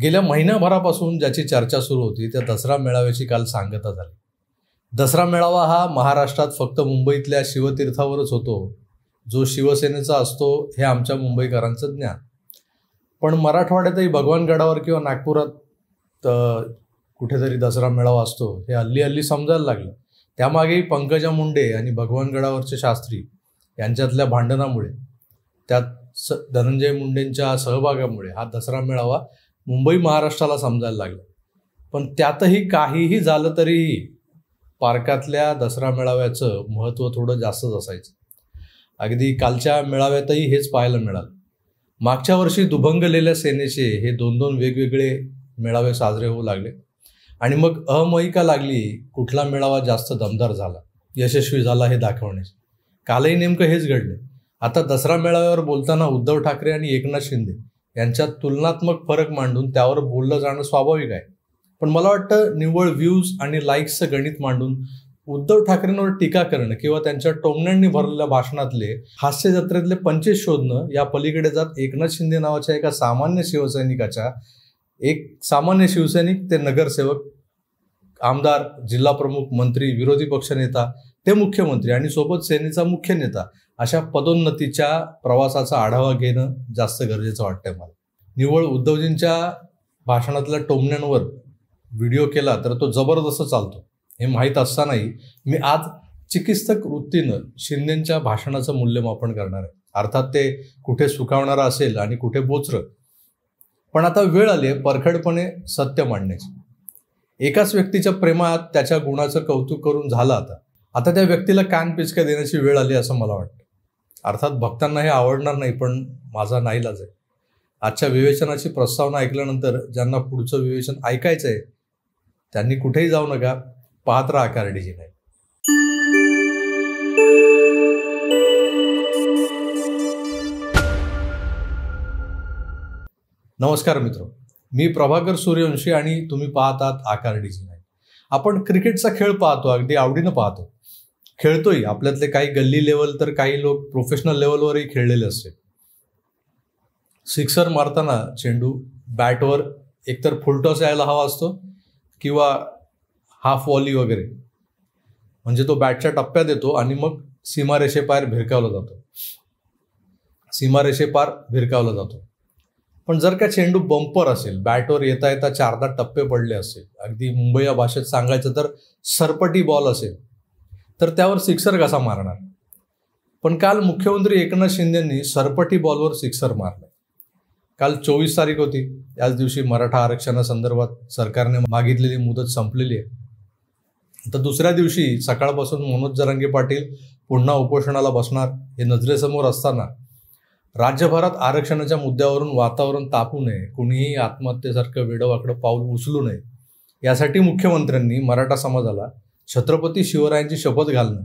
गेल्या महिनाभरापासून ज्याची चर्चा सुरू होती त्या दसरा मेळाव्याची काल सांगता झाली। दसरा मेळावा हा महाराष्ट्रात फक्त मुंबईतल्या शिवतीर्थावरच होतो, जो शिवसेनेचा असतो हे आमच्या मुंबईकरांचं ज्ञान। पण मराठवाड्यातही भगवानगडावर किंवा नागपुरात कुठेतरी दसरा मेळावा असतो हे हल्ली हल्ली समजायला लागलं। त्यामागेही पंकजा मुंडे आणि भगवानगडावरचे शास्त्री यांच्यातल्या भांडणामुळे, त्यात धनंजय मुंडेंच्या सहभागामुळे हा दसरा मेळावा मुंबई महाराष्ट्राला समजायला लागला। पण त्यातही काहीही झालं तरीही पार्कातल्या दसरा मेळाव्याचं महत्त्व थोडं जास्तच असायचं। अगदी कालच्या मेळाव्यातही हेच पाहायला मिळालं। मागच्या वर्षी दुभंगलेल्या सेनेचे हे 2-2 वेगवेगळे मेळावे साजरे होऊ लागले आणि मग अहमयिका लागली कुठला मेळावा जास्त दमदार झाला, यशस्वी झाला हे दाखवण्याचे। कालही नेमकं हेच घडले। आता दसरा मेळाव्यावर बोलताना उद्धव ठाकरे आणि एकनाथ शिंदे यांच्यात तुलनात्मक फरक मांडून त्यावर बोललं जाणं स्वाभाविक आहे। पण मला वाटतं निव्वळ व्ह्यूज आणि लाईक्सचं गणित मांडून उद्धव ठाकरेंवर टीका करणं किंवा त्यांच्या टोमण्यांनी भरलेल्या भाषणातले हास्य जत्रेतले पंचेस शोधणं या पलीकडे जात एकनाथ शिंदे नावाच्या एका सामान्य शिवसैनिकाच्या, एक सामान्य शिवसैनिक ते नगरसेवक, आमदार, जिल्हा प्रमुख, मंत्री, विरोधी पक्षनेता ते मुख्यमंत्री आणि सोबत सेनेचा मुख्य नेता अशा पदोन्नतीच्या प्रवासाचा आढावा घेणं जास्त गरजेचं वाटतंय मला। निव्वळ उद्धवजींच्या भाषणातल्या टोमण्यांवर व्हिडिओ केला तर तो जबरदस्त चालतो हे माहीत असतानाही मी आज चिकित्सक वृत्तीनं शिंदेंच्या भाषणाचं मूल्यमापन करणार आहे। अर्थात ते कुठे सुखावणारं असेल आणि कुठे बोचरं, पण आता वेळ आली आहे परखडपणे सत्य मांडण्याची। एकाच व्यक्तीच्या प्रेमात त्याच्या गुणाचं कौतुक करून झालं, आता त्या व्यक्तीला कान पिचका देण्याची वेळ आली असं मला वाटतं। अर्थात भक्तांना हे आवडणार नाही, पण माझा नाईलाज आहे। आजच्या विवेचनाची प्रस्तावना ऐकल्यानंतर ज्यांना पुढचं विवेचन ऐकायचं आहे त्यांनी कुठेही जाऊ नका, पाहत राहा कार्डीजी नाही। नमस्कार मित्र, मी प्रभाकर सूर्यवंशी आणि तुम्ही पाहत आहात आकारडीजी नाही। आपण क्रिकेटचा खेळ पाहतो, अगदी आवडीनं पाहतो, खेळतोय। आपल्यातले काही गल्ली लेवल तर काही लोक प्रोफेशनल लेवलवरही खेळलेले असते। सिक्सर मारताना चेंडू बॅटवर एकतर फुलटॉस यायला हवा असतो किंवा हाफ वॉली वगैरे, म्हणजे तो बॅटच्या टप्प्यात येतो आणि मग सीमारेषेपार भिरकावला जातो। पण जर का चेंडू बंपर असेल, बॅटवर येता येता 4दा टप्पे पडले असेल, अगदी मुंबई या भाषेत सांगायचं तर सरपटी बॉल असेल, तर त्यावर सिक्सर कसा मारणार? पण काल मुख्यमंत्री एकनाथ शिंदेंनी सरपटी बॉलवर सिक्सर मारलं। काल 24 तारीख होती, याच दिवशी मराठा आरक्षणासंदर्भात सरकारने मागितलेली मुदत संपलेली आहे। तर दुसऱ्या दिवशी सकाळपासून मनोज जरांगे पाटील पुन्हा उपोषणाला बसणार हे नजरेसमोर असताना राज्यभरात आरक्षणाच्या मुद्द्यावरून वातावरण तापू नये, कुणीही आत्महत्येसारखं वेडवाकडं पाऊल उचलू नये, यासाठी मुख्यमंत्र्यांनी मराठा समाजाला छत्रपती शिवरायांची शपथ घालणं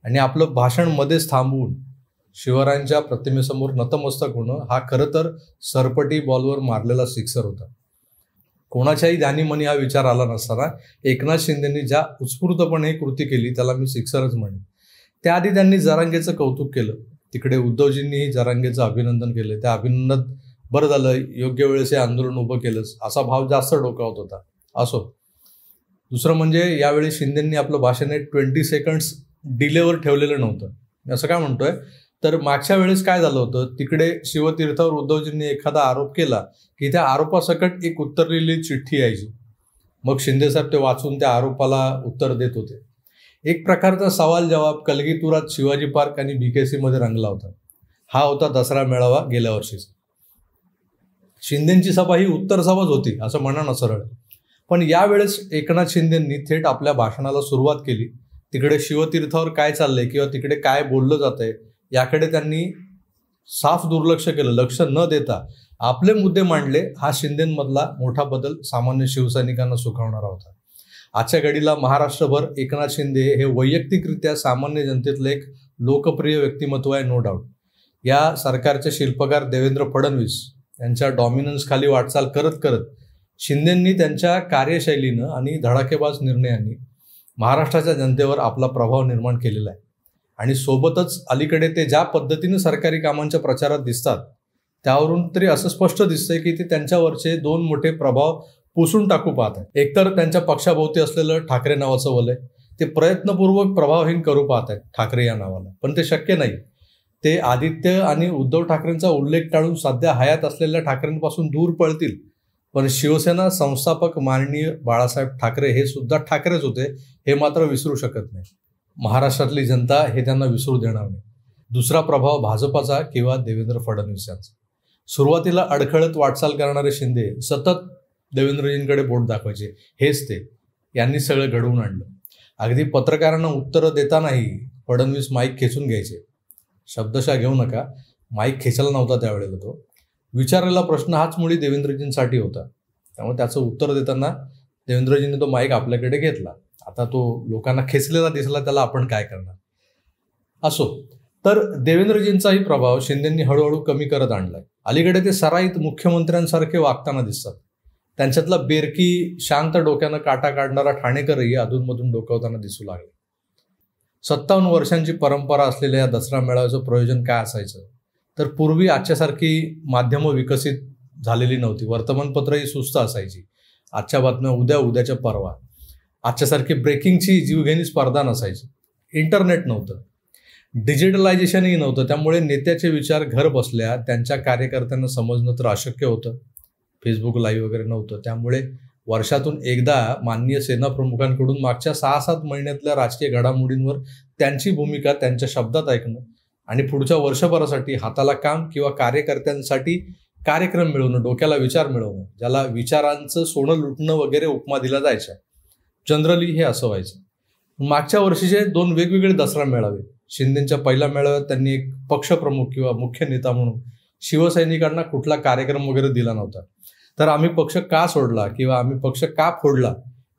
आणि आपलं भाषण मध्येच थांबवून शिवरायांच्या प्रतिमेसमोर नतमस्तक होणं हा खरं तर सरपटी बॉलवर मारलेला सिक्सर होता। कोणाच्याही ध्यानीमनी हा विचार आला नसताना एकनाथ शिंदेंनी ज्या उत्स्फूर्तपणे कृती केली त्याला मी सिक्सरच म्हणेन। त्याआधी त्यांनी जरांगेचं कौतुक केलं, तिकडे उद्धवजींनीही जरांगेचं अभिनंदन केलं। त्या अभिनंदन बरं झालं, योग्य वेळेस हे आंदोलन उभं केलंच असा भाव जास्त डोकावत होता। असो, दुसरं म्हणजे यावेळी शिंदेंनी आपलं भाषण 20 सेकंड्स डिलेवर ठेवलेलं नव्हतं। मी असं काय म्हणतोय तर मागच्या वेळेस काय झालं होतं, तिकडे शिवतीर्थावर उद्धवजींनी एखादा आरोप केला की त्या आरोपासकट एक उत्तर लिहिलेली चिठ्ठी यायची, मग शिंदेसाहेब ते वाचून त्या आरोपाला उत्तर देत होते। एक प्रकारचा सवाल जवाब कलगीतुरात शिवाजी पार्क आणि BKC मध्ये रंगला होता। हा होता दसरा मेळावा गेल्या वर्षीचा। शिंदेंची सभा ही उत्तर सभाच होती असं म्हणा ना सरळ, पण यावेळेस एकनाथ शिंदेंनी थेट आपल्या भाषणाला सुरुवात केली। तिकडे शिवतीर्थावर काय चाललंय किंवा तिकडे काय बोललं जातंय याकडे त्यांनी साफ दुर्लक्ष केलं। लक्ष न देता आपले मुद्दे मांडले। हा शिंदेंमधला मोठा बदल सामान्य शिवसैनिकांना सुखावणारा होता। आजच्या घडीला महाराष्ट्रभर एकनाथ शिंदे हे वैयक्तिकरित्या सामान्य जनतेतलं एक लोकप्रिय व्यक्तिमत्व आहे, नो डाऊट। या सरकारचे शिल्पकार देवेंद्र फडणवीस यांच्या डॉमिनन्स खाली वाटचाल करत करत शिंदेंनी त्यांच्या कार्यशैलीनं आणि धडाकेबाज निर्णयांनी महाराष्ट्राच्या जनतेवर आपला प्रभाव निर्माण केलेला आहे। आणि सोबतच अलीकडे ते ज्या पद्धतीने सरकारी कामांच्या प्रचारात दिसतात त्यावरून तरी असं स्पष्ट दिसतंय की ते त्यांच्यावरचे 2 मोठे प्रभाव पुसून टाकू पाहत आहेत. एकतर त्यांच्या पक्षाभोवती असलेलं ठाकरे नावाचं वलय ते प्रयत्नपूर्वक प्रभावहीन करू पाहत आहेत ठाकरे या नावाला, पण ते शक्य नाही. ते आदित्य आणि उद्धव ठाकरेंचा उल्लेख टाळून सध्या हयात असलेल्या ठाकरेंपासून दूर पळतील. पण शिवसेना संस्थापक माननीय बाळासाहेब ठाकरे हे सुद्धा ठाकरेच होते हे मात्र विसरू शकत नाही. महाराष्ट्रातली जनता हे त्यांना विसरू देणार नाही. दुसरा प्रभाव भाजपाचा किंवा देवेंद्र फडणवीस यांचा. सुरुवातीला अडखळत वाटचाल करणारे शिंदे सतत देवेंद्रजींकडे बोट दाखवायचे. हेच ते, यांनी सगळं घडवून आणलं. अगदी पत्रकारांना उत्तरं देतानाही फडणवीस माईक खेचून घ्यायचे. शब्दशः घेऊ नका, माईक खेचला नव्हता त्यावेळेला तो. विचारलेला प्रश्न हाच मुळी देवेंद्रजींसाठी होता. त्यामुळे त्याचं उत्तर देताना देवेंद्रजींनी तो माईक आपल्याकडे घेतला. आता तो लोकांना खेचलेला दिसला, त्याला आपण काय करणार. असो, तर देवेंद्रजींचाही प्रभाव शिंदेंनी हळूहळू कमी करत आणलाय. अलीकडे ते सराईत मुख्यमंत्र्यांसारखे वागताना दिसतात. त्यांच्यातला बेरकी शांत डोक्यानं काटा काढणारा ठाणेकरही अधूनमधून डोकावताना दिसू लागले. 57 वर्षांची परंपरा असलेल्या या दसरा मेळाव्याचं प्रयोजन काय असायचं, तर पूर्वी आजच्यासारखी माध्यमं विकसित झालेली नव्हती. वर्तमानपत्रही सुस्त असायची. आजच्या बातम्या उद्या, उद्याच्या परवा. आजच्यासारखी ब्रेकिंगची जीवघेणी स्पर्धा नसायची. इंटरनेट नव्हतं, डिजिटलायझेशनही नव्हतं. त्यामुळे नेत्याचे विचार घर बसल्या त्यांच्या कार्यकर्त्यांना समजणं तर अशक्य होतं. फेसबुक लाईव्ह वगैरे नव्हतं. त्यामुळे वर्षातून एकदा माननीय सेनाप्रमुखांकडून मागच्या 6-7 महिन्यातल्या राजकीय घडामोडींवर त्यांची भूमिका त्यांच्या शब्दात ऐकणं आणि पुढच्या वर्षभरासाठी हाताला काम किंवा कार्यकर्त्यांसाठी कार्यक्रम मिळवणं, डोक्याला विचार मिळवणं, ज्याला विचारांचं सोनं लुटणं वगैरे उपमा दिल्या जायच्या. जनरली हे असं व्हायचं. मागच्या वर्षीचे 2 वेगवेगळे दसरा मेळावे. शिंदेच्या पहिल्या मेळाव्यात त्यांनी एक पक्षप्रमुख किंवा मुख्य नेता म्हणून शिवसैनिकांना कुठला कार्यक्रम वगैरे दिला नव्हता. तर आम्ही पक्ष का सोडला किंवा आम्ही पक्ष का फोडला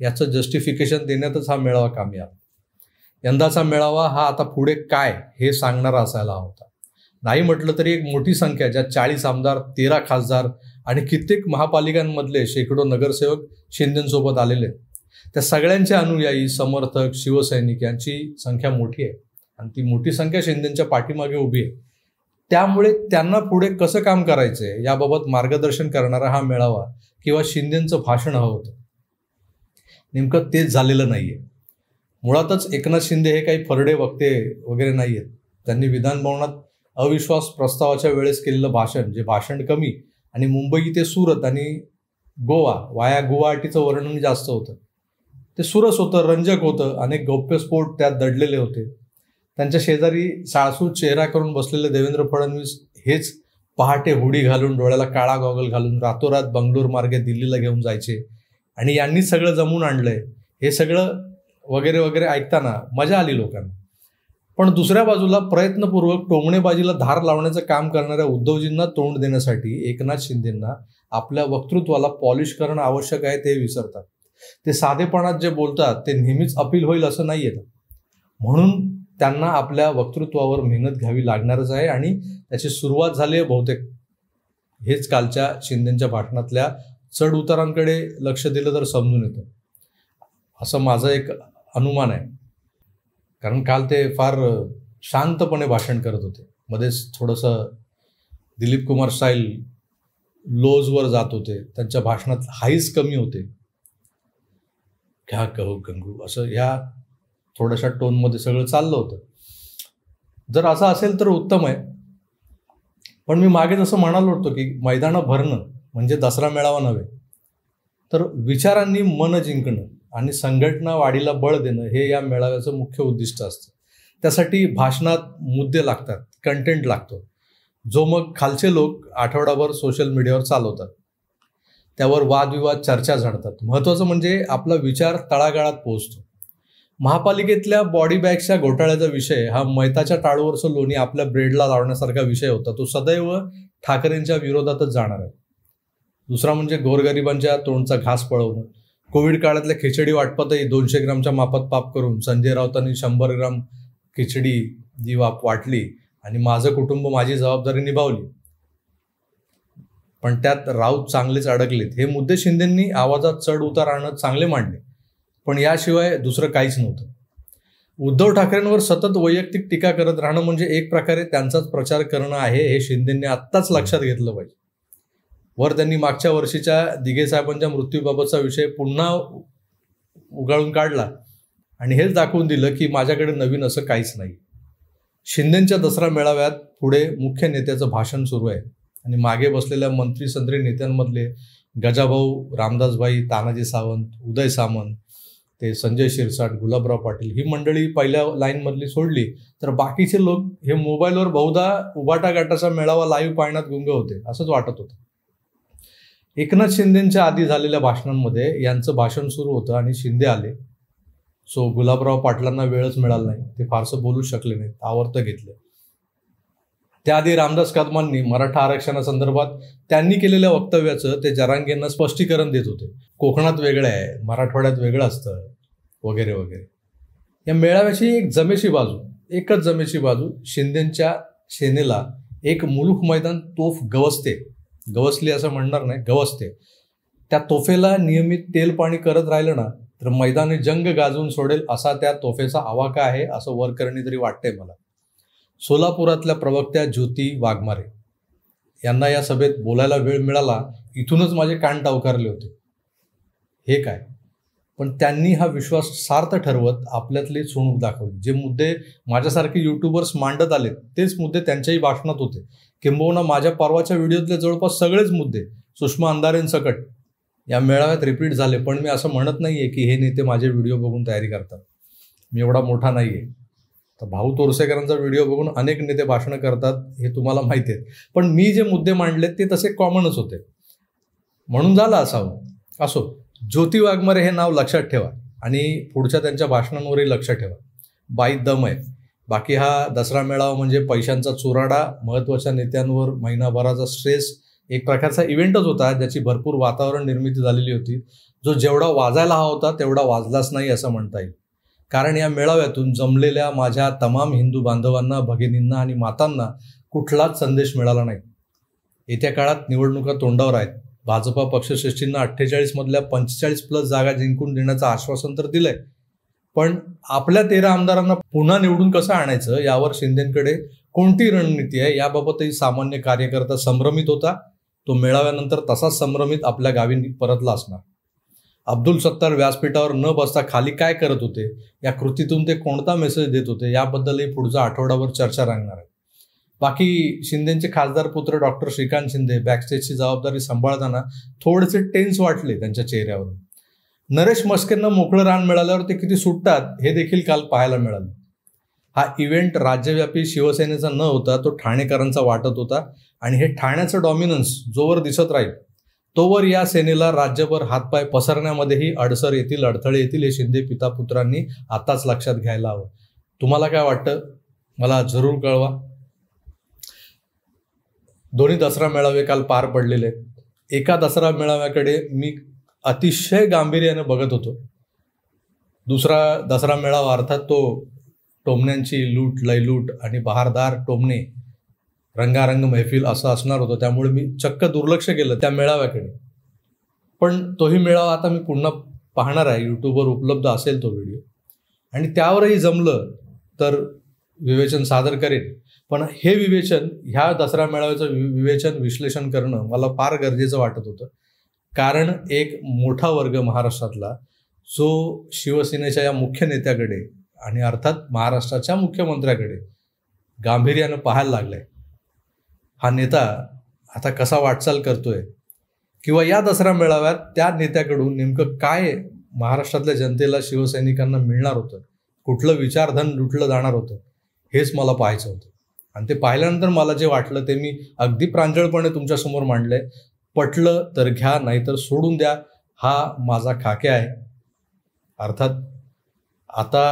याचं जस्टिफिकेशन देण्यातच हा मेळावा कामी आला. यंदाचा मेळावा हा आता पुढे काय हे सांगणारा असायला हवा होता. नाही म्हटलं तरी एक मोठी संख्या, ज्यात 40 आमदार, 13 खासदार आणि कित्येक महापालिकांमधले शेकडो नगरसेवक शिंदेसोबत आलेले. त्या सगळ्यांचे अनुयायी, समर्थक, शिवसैनिक यांची संख्या मोठी आहे आणि ती मोठी संख्या शिंदेच्या पाठीमागे उभी आहे. त्यामुळे त्यांना पुढे कसं काम करायचंय याबाबत मार्गदर्शन करणारा हा मेळावा किंवा शिंदेचं भाषण हवं होतं. नेमकं तेच झालेलं नाहीये. मुळातच एकनाथ शिंदे हे काही फरडे वक्ते वगैरे नाही आहेत. त्यांनी विधानभवनात अविश्वास प्रस्तावाच्या वेळेस केलेलं भाषण, जे भाषण कमी आणि मुंबई ते सुरत आणि गोवा वाया गुवाहाटीचं वर्णन जास्त होतं, ते सुरस होतं, रंजक होतं. अनेक गौप्यस्फोट त्यात दडलेले होते. त्यांच्या शेजारी साळसूद चेहरा करून बसलेले देवेंद्र फडणवीस हेच पहाटे हुडी घालून, डोळ्याला काळा गॉगल घालून रातोरात बंगलोर मार्गे दिल्लीला घेऊन जायचे आणि यांनी सगळं जमून आणलंय हे सगळं वगैरे वगैरे ऐकताना मजा आली लोकांना. पण दुसऱ्या बाजूला प्रयत्नपूर्वक टोमणेबाजीला धार लावण्याचं काम करणाऱ्या उद्धवजींना तोंड देण्यासाठी एकनाथ शिंदेंना आपल्या वक्तृत्वाला पॉलिश करणं आवश्यक आहे ते विसरतात. ते साधेपणात जे बोलतात ते नेहमीच अपील होईल असं नाही येतं. म्हणून त्यांना आपल्या वक्तृत्वावर मेहनत घ्यावी लागणारच आहे आणि त्याची सुरुवात झाली आहे बहुतेक. हेच कालच्या शिंदेच्या भाषणातल्या चढ उतारांकडे लक्ष दिलं तर समजून येतं, असं माझं एक अनुमान आहे. कारण काल ते फार शांतपणे भाषण करत होते. मध्येच थोडंसं दिलीप कुमार स्टाईल लोजवर जात होते. त्यांच्या भाषणात हाईज कमी होते. क्या कहू गंगू, असं ह्या थोड्याशा टोनमध्ये सगळं चाललं होतं. जर असं असेल तर उत्तम आहे. पण मी मागे जसं म्हणालो होतो की मैदानं भरणं म्हणजे दसरा मेळावा नव्हे, तर विचारांनी मन जिंकणं आणि संघटना वाढीला बळ देणं हे या मेळाव्याचं मुख्य उद्दिष्ट असतं. त्यासाठी भाषणात मुद्दे लागतात, कंटेंट लागतो, जो मग खालचे लोक आठवडाभर सोशल मीडियावर चालवतात. त्यावर वादविवाद, चर्चा झडतात. महत्त्वाचं म्हणजे आपला विचार तळागाळात पोहोचतो. महापालिकेतल्या बॉडी बॅग्सच्या घोटाळ्याचा विषय हा मैताच्या टाळूवरचं लोणी आपल्या ब्रेडला लावण्यासारखा विषय होता. तो सदैव ठाकरेंच्या विरोधातच जाणार आहे. दुसरा म्हणजे गोरगरिबांच्या तोंडचा घास पळवणं. कोविड काळातल्या खिचडी वाटपातही 200 ग्रामच्या मापात पाप करून संजय राऊतांनी 100 ग्राम खिचडी जी वाटली आणि माझं कुटुंब माझी जबाबदारी निभावली. पण त्यात राऊत चांगलेच अडकलेत. हे मुद्दे शिंदेंनी आवाजात चढ उतार आणत चांगले मांडले, पण याशिवाय दुसरं काहीच नव्हतं. उद्धव ठाकरेंवर सतत वैयक्तिक टीका करत राहणं म्हणजे एक प्रकारे त्यांचाच प्रचार करणं आहे, हे शिंदेंनी आत्ताच लक्षात घेतलं पाहिजे. वर त्यांनी मागच्या वर्षीच्या दिघे साहेबांच्या मृत्यूबाबतचा विषय पुन्हा उगाळून काढला आणि हेच दाखवून दिलं की माझ्याकडे नवीन असं काहीच नाही. शिंदेंच्या दसरा मेळाव्यात पुढे मुख्य नेत्याचं भाषण सुरू आहे आणि मागे बसलेल्या मंत्री संत्री नेत्यांमधले गजाभाऊ, रामदासभाई, तानाजी सावंत, उदय सामंत, ते संजय शिरसाट, गुलाबराव पाटील ही मंडळी पहिल्या लाईनमधली सोडली तर बाकीचे लोक हे मोबाईलवर बहुधा उबाटा गाटाचा मेळावा लाईव्ह पाहण्यात गुंग होते असंच वाटत होतं. एकनाथ शिंदेंच्या आधी झालेल्या भाषणांमध्ये यांचं भाषण सुरू होतं आणि शिंदे आले. सो गुलाबराव पाटलांना वेळच मिळाला नाही, ते फारसं बोलू शकले नाहीत, आवर्त घेतलं. त्याआधी रामदास कदमांनी मराठा आरक्षणासंदर्भात त्यांनी केलेल्या वक्तव्याचं ते जरांगेंना स्पष्टीकरण देत होते. कोकणात वेगळं आहे, मराठवाड्यात वेगळं असतं वगैरे वगैरे. या मेळाव्याची एकच जमेची बाजू शिंदेंच्या सेनेला एक मुलूक मैदान तोफ गवसली असं म्हणणार नाही, गवसते. त्या तोफेला नियमित तेल पाणी करत राहिलं ना तर मैदानी जंग गाजवून सोडेल असा त्या तोफेचा आवाका आहे असं वरकरणी तरी वाटतंय मला. सोलापुरातल्या प्रवक्त्या ज्योती वाघमारे यांना या सभेत बोलायला वेळ मिळाला, इथूनच माझे कान टावकारले होते. हे काय, पण त्यांनी हा विश्वास सार्थ ठरवत आपल्यातली चुणूक दाखवली. जे मुद्दे माझ्यासारखे युट्यूबर्स मांडत आले तेच मुद्दे त्यांच्याही भाषणात होते. किंबहुना माझ्या परवाच्या व्हिडिओतले जवळपास सगळेच मुद्दे सुषमा अंधारेंसकट या मेळाव्यात रिपीट झाले. पण मी असं म्हणत नाहीये की हे नेते माझे व्हिडिओ बघून तयारी करतात. मी एवढा मोठा नाहीये. तर भाऊ तोरसेकरांचा व्हिडिओ बघून अनेक नेते भाषणं करतात हे तुम्हाला माहिती आहे. पण मी जे मुद्दे मांडले ते तसे कॉमनच होते म्हणून झालं असावं. असो, ज्योती वाघमारे हे नाव लक्षात ठेवा आणि पुढच्या त्यांच्या भाषणांवरही लक्ष ठेवा. बाई दम आहे. बाकी हा दसरा मेळावा म्हणजे पैशांचा चुराडा, महत्त्वाच्या नेत्यांवर महिनाभराचा स्ट्रेस, एक प्रकारचा इव्हेंटच होता ज्याची भरपूर वातावरण निर्मिती झालेली होती. जो जेवढा वाजायला हवा होता तेवढा वाजलाच नाही असं म्हणता येईल. कारण या मेळाव्यातून जमलेल्या माझ्या तमाम हिंदू बांधवांना, भगिनींना आणि मातांना कुठलाच संदेश मिळाला नाही. येत्या काळात निवडणुका तोंडावर आहेत. भाजपा पक्षश्रेष्ठींना 48 मधल्या 45+ जागा जिंकून देण्याचं आश्वासन तर दिलंय, पण आपल्या 13 आमदारांना पुन्हा निवडून कसं आणायचं यावर शिंदेंकडे कोणती रणनीती आहे याबाबतही सामान्य कार्यकर्ता संभ्रमित होता. तो मेळाव्यानंतर तसाच संभ्रमित आपल्या गावी परतला असणार. अब्दुल सत्तार व्यासपीठावर न बसता खाली काय करत होते, या कृतीतून ते कोणता मेसेज देत होते याबद्दलही पुढच्या आठवड्यावर चर्चा रंगणार आहे. बाकी शिंदेचे खासदार पुत्र डॉक्टर श्रीकांत शिंदे बॅकस्टेजची जबाबदारी सांभाळताना थोडेसे टेन्स वाटले त्यांच्या चेहऱ्यावरून. नरेश मस्केंना मोकळं रान मिळाल्यावर ते किती सुटतात हे देखील काल पाहायला मिळालं. हा इव्हेंट राज्यव्यापी शिवसेनेचा न होता तो ठाणेकरांचा वाटत होता आणि हे ठाण्याचं डॉमिनन्स जोवर दिसत राहील तोवर या सेनेला राज्यभर हातपाय पसरण्यामध्येही अडथळे येतील हे शिंदे पिता पुत्रांनी आताच लक्षात घ्यायला हवं. तुम्हाला काय वाटतं मला जरूर कळवा. दोन्ही दसरा मेळावे काल पार पडलेले आहेत. एका दसरा मेळाव्याकडे मी अतिशय गांभीर्याने बघत होतो. दुसरा दसरा मेळावा अर्थात तो टोमण्यांची लूट, लयलूट आणि बहारदार टोमणे, रंगारंग मैफिल असं असणार होतं. त्यामुळे मी चक्क दुर्लक्ष केलं त्या मेळाव्याकडे. पण तोही मेळावा आता मी पुन्हा पाहणार आहे. यूट्यूबवर उपलब्ध असेल तो व्हिडिओ आणि त्यावरही जमलं तर विवेचन सादर करेन. पण हे विवेचन, ह्या दसरा मेळाव्याचं विवेचन, विश्लेषण करणं मला फार गरजेचं वाटत होतं. कारण एक मोठा वर्ग महाराष्ट्रातला जो शिवसेनेच्या या मुख्य नेत्याकडे आणि अर्थात महाराष्ट्राच्या मुख्यमंत्र्याकडे गांभीर्यानं पाहायला लागलाय. हा नेता आता कसा वाटचाल करतोय किंवा या दसरा मेळाव्यात त्या नेत्याकडून नेमकं काय महाराष्ट्रातल्या जनतेला, शिवसैनिकांना मिळणार होतं, कुठलं विचारधन लुटलं जाणार होतं हेच मला पाहायचं होतं. आणि ते पाहिल्यानंतर मला जे वाटलं ते मी अगदी प्रांजळपणे तुमच्यासमोर मांडलंय. पटलं तर घ्या, नाहीतर सोडून द्या. हा माझा खाके आहे. अर्थात आता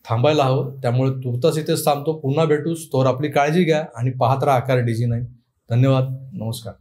थांबायला हवं. त्यामुळे तुर्तास इथेच थांबतो. पुन्हा भेटूच. तोवर आपली काळजी घ्या आणि पाहत राहा आकार DG9. धन्यवाद. नमस्कार.